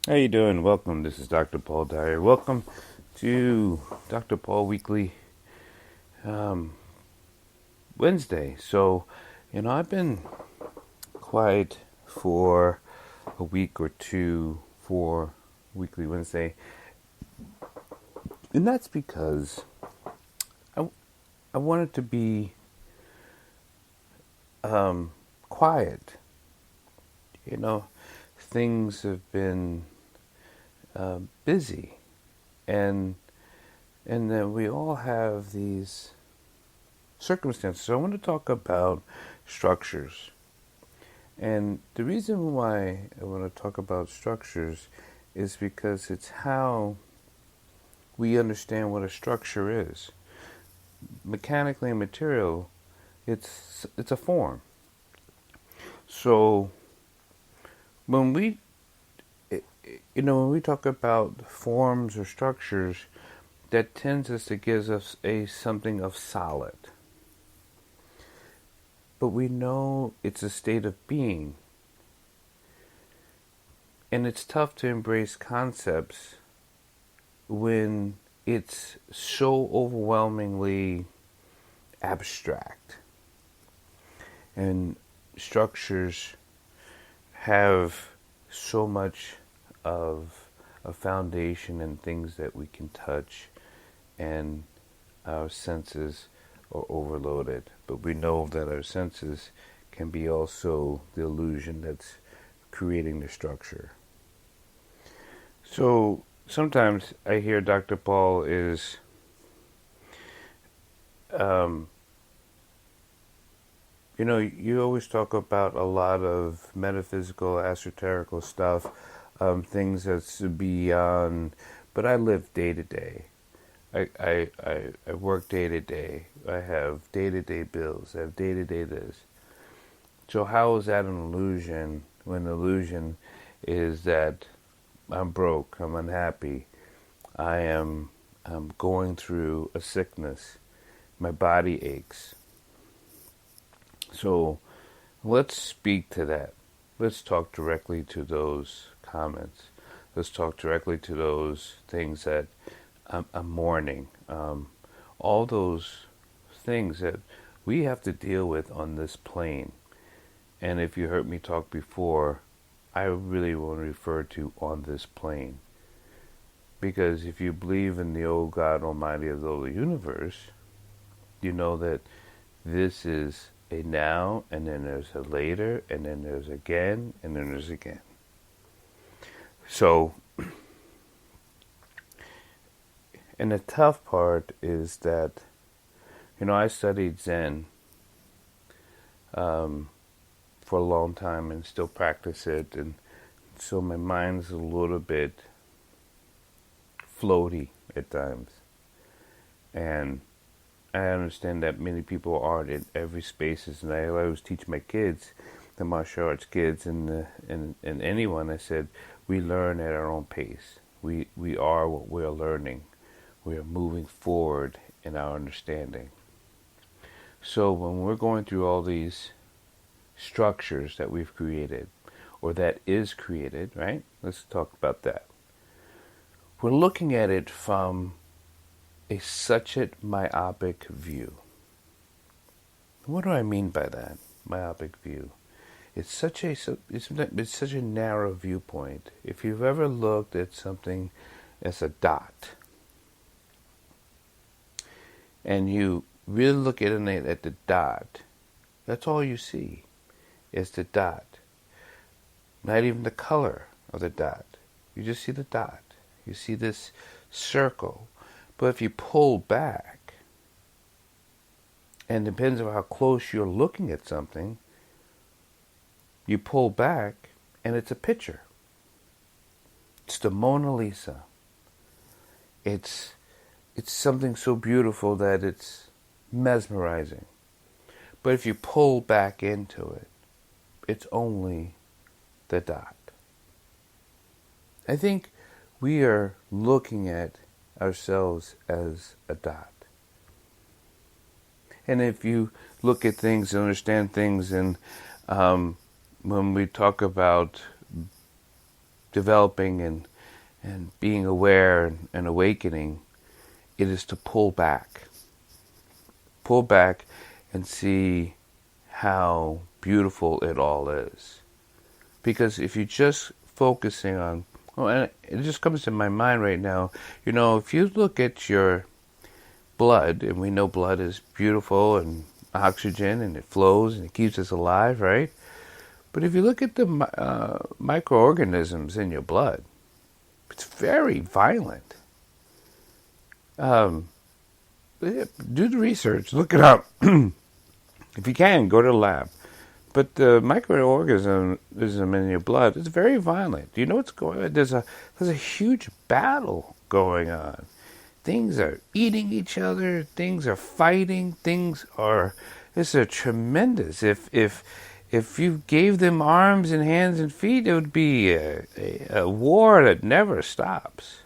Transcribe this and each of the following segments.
How you doing? Welcome. This is Dr. Paul Dyer. Welcome to Dr. Paul Weekly Wednesday. I've been quiet for a week or two for Weekly Wednesday, and that's because I, I wanted to be quiet. You know, things have been busy, and then we all have these circumstances. So I want to talk about structures. And the reason why I want to talk about structures is because it's how we understand what a structure is. Mechanically and material, it's a form. So when we when we talk about forms or structures, that tends us to give us something of solid. But we know it's a state of being. And it's tough to embrace concepts when it's so overwhelmingly abstract. And structures have so much of a foundation and things that we can touch, and our senses are overloaded. But we know that our senses can be also the illusion that's creating the structure. So sometimes I hear Dr. Paul is you always talk about a lot of metaphysical, esoterical stuff, things that's beyond, but I live day to day. I work day to day. I have day to day bills. I have day to day this. So how is that an illusion when the illusion is that I'm broke, I'm unhappy, I'm going through a sickness, my body aches. So let's speak to that. Let's talk directly to those comments. Let's talk directly to those things that I'm mourning. All those things that we have to deal with on this plane. And if you heard me talk before, I really want to refer to on this plane. Because if you believe in the old God Almighty of the whole universe, you know that this is a now, and then there's a later, and then there's again, and then there's again. So, and the tough part is that, I studied Zen for a long time and still practice it, and so my mind's a little bit floaty at times. And I understand that many people aren't in every spaces, and I always teach my kids, the martial arts kids, and anyone. I said, we learn at our own pace. We are what we are learning. We are moving forward in our understanding. So when we're going through all these structures that we've created, or that is created, right? Let's talk about that. We're looking at it from such a myopic view. What do I mean by that? Myopic view. It's such a narrow viewpoint. If you've ever looked at something as a dot, and you really look at it at the dot, that's all you see is the dot. Not even the color of the dot. You just see the dot. You see this circle. But if you pull back, and it depends on how close you're looking at something, you pull back and it's a picture. It's the Mona Lisa. It's something so beautiful that it's mesmerizing. But if you pull back into it, it's only the dot. I think we are looking at ourselves as a dot. And if you look at things and understand things, and when we talk about developing and being aware and awakening, it is to pull back. Pull back and see how beautiful it all is. Because if you're just focusing on, and it just comes to my mind right now, if you look at your blood, and we know blood is beautiful and oxygen and it flows and it keeps us alive, right? But if you look at the microorganisms in your blood, it's very violent. Do the research, look it up. If you can, go to the lab. But the microorganism in your blood is very violent. Do you know what's going on? There's a huge battle going on. Things are eating each other. Things are fighting. This is tremendous. If you gave them arms and hands and feet, it would be a war that never stops.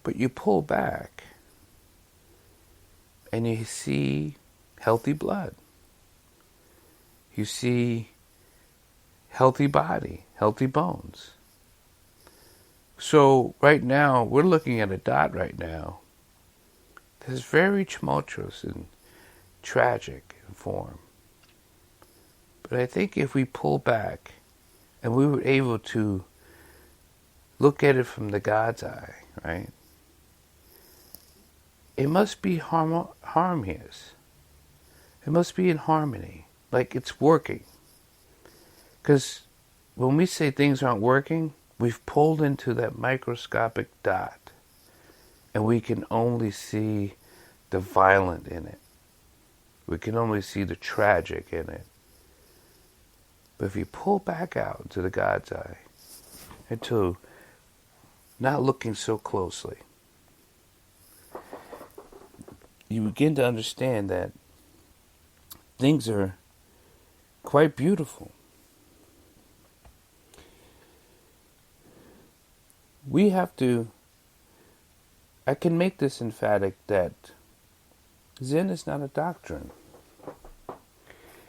But you pull back and you see healthy blood. You see healthy body, healthy bones. So right now, we're looking at a dot right now that's very tumultuous and tragic in form. But I think if we pull back and we were able to look at it from the God's eye, right? It must be harmonious. It must be in harmony. Like it's working. Because when we say things aren't working, we've pulled into that microscopic dot. And we can only see the violent in it. We can only see the tragic in it. But if you pull back out to the God's eye, and to not looking so closely, you begin to understand that things are quite beautiful. I can make this emphatic that Zen is not a doctrine.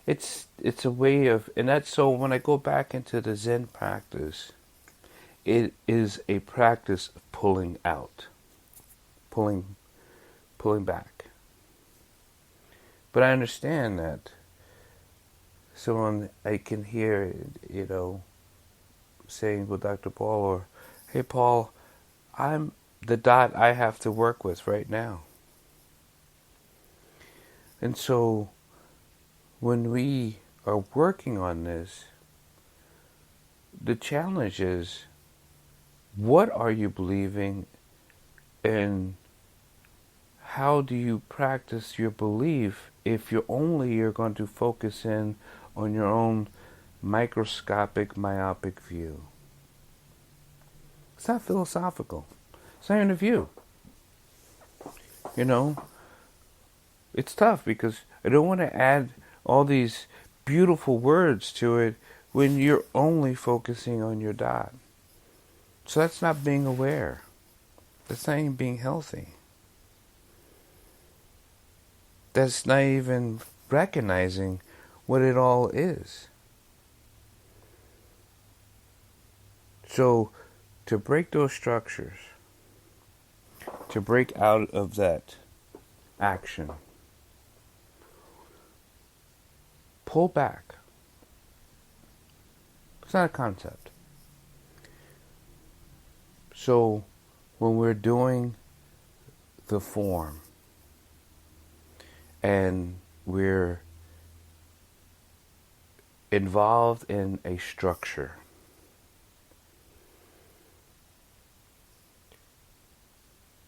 It's a way of, and that's so when I go back into the Zen practice, it is a practice of pulling out, pulling back. But I understand that someone I can hear, saying, well, Dr. Paul, or, hey, Paul, I'm the dot I have to work with right now. And so when we are working on this, the challenge is, what are you believing, and how do you practice your belief if you're going to focus in on your own microscopic, myopic view? It's not philosophical. It's not even a view. It's tough because I don't want to add all these beautiful words to it when you're only focusing on your dot. So that's not being aware. That's not even being healthy. That's not even recognizing what it all is. So to break those structures, to break out of that action, pull back. It's not a concept. So when we're doing the form and we're involved in a structure,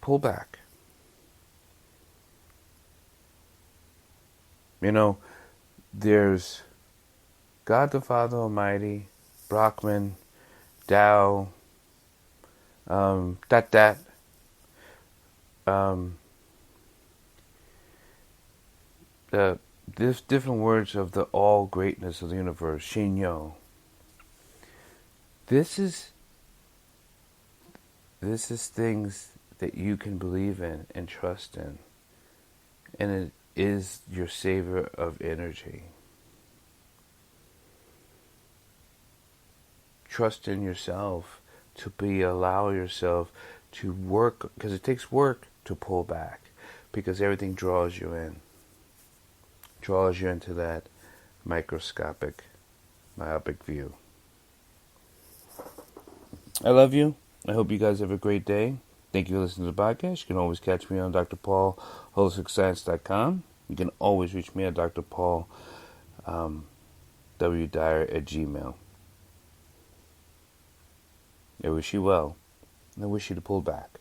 pull back. There's God the Father Almighty, Brahman, Tao, there's different words of the all greatness of the universe, Shinyo. This is things that you can believe in and trust in. And it is your savior of energy. Trust in yourself allow yourself to work, because it takes work to pull back, because everything draws you into that microscopic, myopic view. I love you. I hope you guys have a great day. Thank you for listening to the podcast. You can always catch me on drpaulholisticscience.com. You can always reach me at Dr. Paul W Dyer at Gmail. I wish you well. I wish you to pull back.